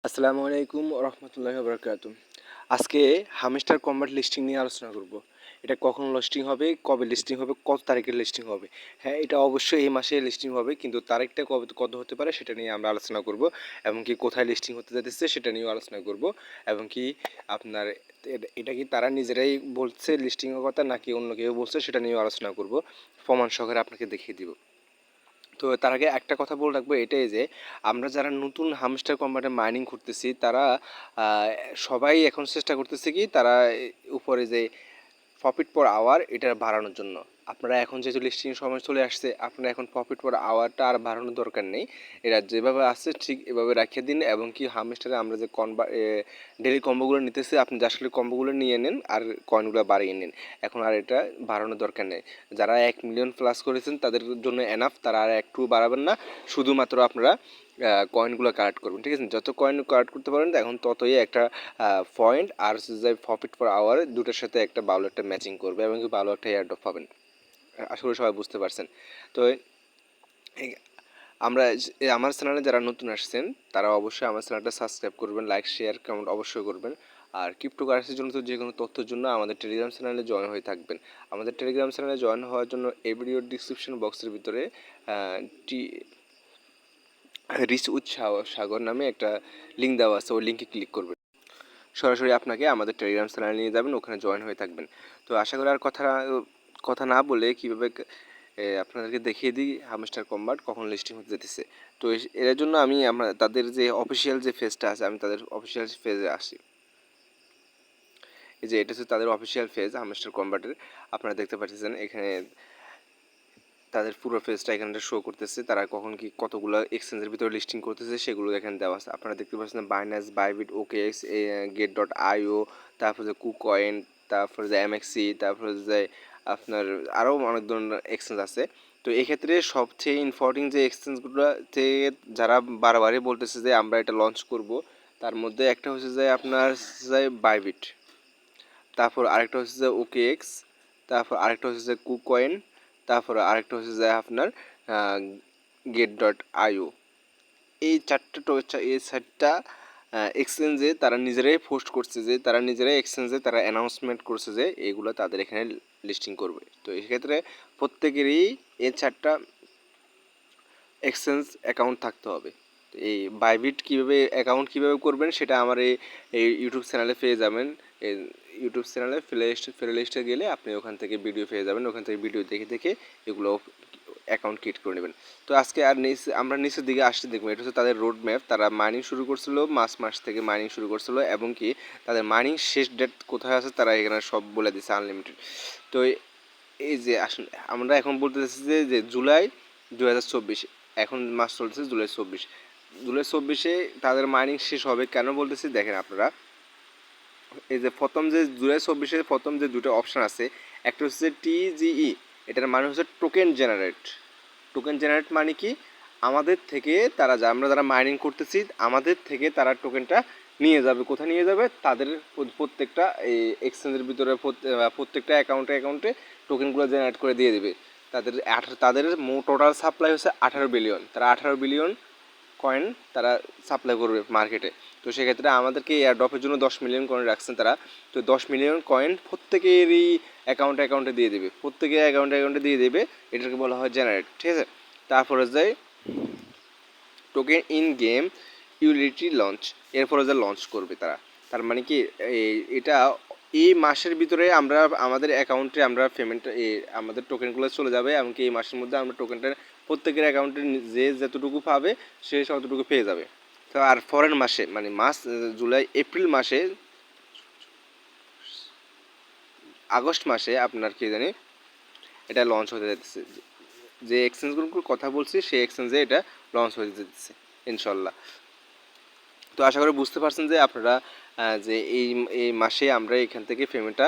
আসসালামু আলাইকুম রহমতুল্লাহি বারাকাতুহু। আজকে হামস্টার কম্বাট লিস্টিং নিয়ে আলোচনা করব। এটা কখন লিস্টিং হবে, কবে লিস্টিং হবে, কত তারিখে লিস্টিং হবে। হ্যাঁ, এটা অবশ্যই এই মাসে লিস্টিং হবে, কিন্তু তারিখটা কবে কত হতে পারে সেটা নিয়ে আমরা আলোচনা করব, এবং কি কোথায় লিস্টিং হতে যাচ্ছে সেটা নিয়েও আলোচনা করব, এবং কি আপনার এটা কি তারা নিজেরাই বলছে লিস্টিংয়ের কথা নাকি অন্য কেউ বলছে সেটা নিয়েও আলোচনা করব, প্রমাণ সহকারে আপনাকে দেখিয়ে দিব। তো তার আগে একটা কথা বলে রাখবো, এটাই যে আমরা যারা নতুন হামস্টার কম্বাটে মাইনিং করতেছি তারা সবাই এখন চেষ্টা করতেছে কি তারা উপরে যে প্রফিট পার আওয়ার এটা বাড়ানোর জন্য। আপনারা এখন যেহেতু লিস্টিং সময় চলে আসছে, আপনারা এখন প্রফিট পার আওয়ারটা আর বাড়ানোর দরকার নেই। এরা যেভাবে আসছে ঠিক এভাবে রাখিয়ে দিন, এবং কি হামস্টারে আমরা যে ডেলি কম্বোগুলো নিতেছি আপনি আসলে কম্বোগুলো নিয়ে নেন আর কয়েনগুলো বাড়িয়ে নিন। এখন আর এটা বাড়ানোর দরকার নেই। যারা 1 মিলিয়ন প্লাস করেছেন তাদের জন্য এনাফ, তারা আর একটু বাড়াবেন না, শুধুমাত্র আপনারা কয়েনগুলো কালেক্ট করবেন, ঠিক আছে? যত কয়েন কালেক্ট করতে পারেন এখন ততই একটা পয়েন্ট আর যে প্রফিট পার আওয়ার দুটোর সাথে একটা ভালো একটা ম্যাচিং করবে, এবং কি ভালো একটা এয়ারড্রপ পাবেন। আশা করি সবাই বুঝতে পারছেন। তো আমরা আমার চ্যানেলে যারা নতুন আসছেন তারা অবশ্যই আমার চ্যানেলটা সাবস্ক্রাইব করবেন, লাইক শেয়ার কমেন্ট অবশ্যই করবেন। আর ক্রিপ্টোকারেন্সির জন্য তো যে কোনো তথ্যের জন্য আমাদের টেলিগ্রাম চ্যানেলে জয়েন হয়ে থাকবেন। আমাদের টেলিগ্রাম চ্যানেলে জয়েন হওয়ার জন্য এই ভিডিওর ডিসক্রিপশন বক্সের ভিতরে টি রিচ উইথ সাগর নামে একটা লিঙ্ক দেওয়া আছে, ওই লিঙ্কে ক্লিক করবেন, সরাসরি আপনাকে আমাদের টেলিগ্রাম চ্যানেলে নিয়ে যাবেন, ওখানে জয়েন হয়ে থাকবেন। তো আশা করি আর কথা না বলে কীভাবে আপনাদেরকে দেখিয়ে দিই হামস্টার কম্বাট কখন লিস্টিং হতে যেতেছে। তো এর জন্য আমি তাদের যে অফিসিয়াল যে ফেজটা আছে, আমি তাদের অফিসিয়াল ফেজে আসি। এই যে এটা হচ্ছে তাদের অফিসিয়াল ফেজ হামস্টার কম্বাটের। আপনারা দেখতে পাচ্ছেন এখানে তাদের পুরো ফেজটা এখানে শো করতেছে, তারা কখন কি কতগুলো এক্সচেঞ্জের ভিতরে লিস্টিং করতেছে সেগুলো এখানে দেওয়া আছে। আপনারা দেখতে পাচ্ছেন Binance, Bybit, OKX, Gate dot io, তারপরে যে কুকয়েন, তারপরে যে এমএক্সি, তারপরে যে আপনার আরও অনেক ধরনের এক্সচেঞ্জ আছে। তো এক্ষেত্রে সবচেয়ে ইম্পর্টেন্ট যে এক্সচেঞ্জগুলো থেকে যারা বারবারই বলতেছে যে আমরা এটা লঞ্চ করব, তার মধ্যে একটা হচ্ছে যে আপনার যে বাইবিট, তারপর আরেকটা হচ্ছে যে ওকেএক্স, তারপর আরেকটা হচ্ছে যে কুকয়েন, তারপরে আরেকটা হচ্ছে যে আপনার গেট ডট আইও। এই চারটা এক্সচেঞ্জে তারা নিজেরাই পোস্ট করছে, যে তারা নিজেরাই এক্সচেঞ্জে তারা অ্যানাউন্সমেন্ট করছে যে এইগুলো তাদের এখানে লিস্টিং করবে। তো এক্ষেত্রে প্রত্যেকেরই এই চারটা এক্সচেঞ্জ অ্যাকাউন্ট থাকতে হবে। তো এই বাইবিট অ্যাকাউন্ট কীভাবে করবেন সেটা আমার এই ইউটিউব চ্যানেলে পেয়ে যাবেন। এই ইউটিউব চ্যানেলে প্লে লিস্টে গেলে আপনি ওখান থেকে ভিডিও পেয়ে যাবেন, ওখান থেকে ভিডিও দেখে দেখে এগুলো অ্যাকাউন্ট ক্রিয়েট করে নেবেন। তো আজকে আর আমরা নিচের দিকে আসতে দেখবো, এটা হচ্ছে তাদের রোড ম্যাপ। তারা মাইনিং শুরু করছিল মাস থেকে মাইনিং শুরু করছিল, এবং কি তাদের মাইনিং শেষ ডেট কোথায় আছে তারা এখানে সব বলে দিচ্ছে, আনলিমিটেড। তো এই যে আসলে আমরা এখন বলতে চাচ্ছি যে জুলাই 2024, এখন মাস চলছে জুলাই 24। জুলাই 24-এ তাদের মাইনিং শেষ হবে। কেন বলতেছি দেখেন আপনারা, এই যে প্রথম যে জুলাই 24-এর প্রথম যে দুটো অপশান আছে, একটা হচ্ছে টিজিই, এটার মানে হচ্ছে টোকেন জেনারেট। টোকেন জেনারেট মানে কি, আমাদের থেকে তারা আমরা যারা মাইনিং করতেছি আমাদের থেকে তারা টোকেনটা নিয়ে যাবে। কোথায় নিয়ে যাবে? তাদের প্রত্যেকটা এই এক্সচেঞ্জের ভিতরে প্রত্যেকটা অ্যাকাউন্টে টোকেনগুলো জেনারেট করে দিয়ে দেবে। তাদের টোটাল সাপ্লাই হচ্ছে 18 বিলিয়ন। তারা 18 বিলিয়ন কয়েন তারা সাপ্লাই করবে মার্কেটে। তো সেক্ষেত্রে আমাদেরকে এয়ারড্রপের জন্য 10 মিলিয়ন কয়েন রাখছেন তারা। তো 10 মিলিয়ন কয়েন প্রত্যেকেরই অ্যাকাউন্টে দিয়ে দেবে, প্রত্যেকের অ্যাকাউন্টে দিয়ে দেবে। এটাকে বলা হয় জেনারেট, ঠিক আছে? তারপরে যায় token in game utility launch, এরপরে যে লঞ্চ করবে তারা। তার মানে কি এটা এই মাসের ভিতরে আমরা আমাদের অ্যাকাউন্টে আমরা পেমেন্ট আমাদের টোকেনগুলো চলে যাবে, এমনকি এই মাসের মধ্যে আমরা টোকেনটা প্রত্যেকের অ্যাকাউন্টে যে যতটুকু পাবে সে ততটুকু পেয়ে যাবে। তো আর পরের মাসে মানে জুলাই এপ্রিল মাসে, আগস্ট মাসে আপনার কি জানি এটা লঞ্চ হতে যাচ্ছে। যে এক্সচেঞ্জগুলোর কথা বলছি সেই এক্সচেঞ্জে এটা লঞ্চ হতে যাচ্ছে ইনশাল্লাহ। তো আশা করি বুঝতে পারছেন যে আপনারা যে এই মাসে আমরা এখান থেকে পেমেন্টটা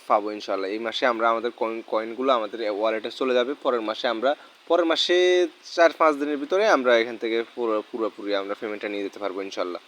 পাবো ইনশাল্লাহ। এই মাসে আমরা আমাদের কয়েনগুলো আমাদের ওয়ালেটে চলে যাবে। পরের মাসে 4-5 দিনের ভিতরে আমরা এখান থেকে পুরোপুরি আমরা পেমেন্টটা নিয়ে যেতে পারবো ইনশাল্লাহ।